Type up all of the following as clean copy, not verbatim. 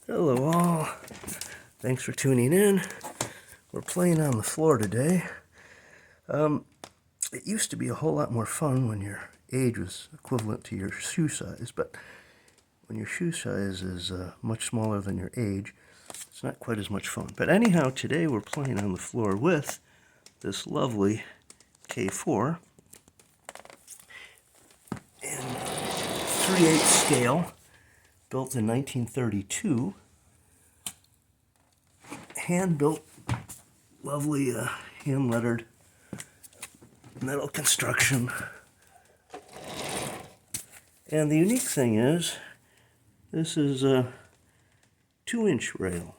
Hello all, thanks for tuning in. We're playing on the floor today. It used to be a whole lot more fun when your age was equivalent to your shoe size, but when your shoe size is much smaller than your age, it's not quite as much fun. But anyhow, today we're playing on the floor with this lovely K4 in 3/8 scale, built in 1932. Hand-built, lovely hand-lettered metal construction. And the unique thing is, this is a 2-inch rail,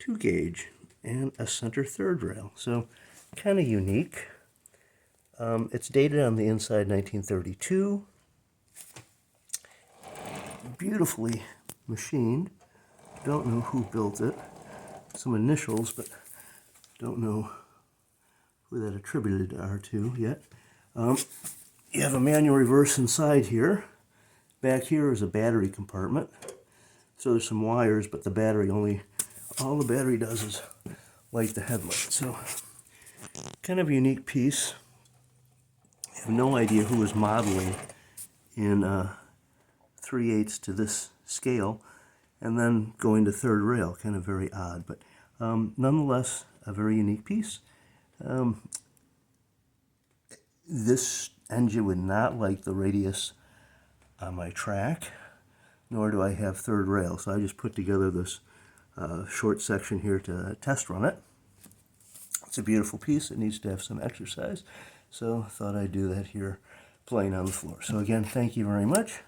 2 gauge, and a center third rail. So kind of unique. It's dated on the inside 1932. Beautifully machined. Don't know who built it. Some initials, but don't know who that attributed are to yet. You have a manual reverse inside here. Back here is a battery compartment. So there's some wires, but the battery all the battery does is light the headlight. So kind of a unique piece. I have no idea who was modeling in 3/8 to this scale, and then going to third rail, kind of very odd, but nonetheless a very unique piece. This engine would not like the radius on my track, nor do I have third rail, so I just put together this short section here to test run it. It's a beautiful piece. It needs to have some exercise, so I thought I'd do that here playing on the floor. So again, thank you very much.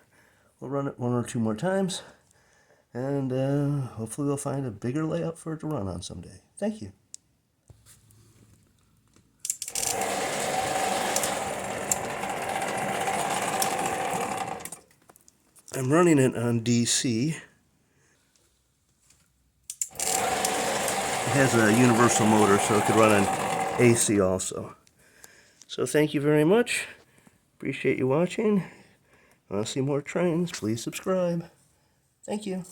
We'll run it 1 or 2 more times, and hopefully we'll find a bigger layout for it to run on someday. Thank you. I'm running it on DC. It has a universal motor, so it could run on AC also. So thank you very much. Appreciate you watching. Want to see more trains? Please subscribe. Thank you.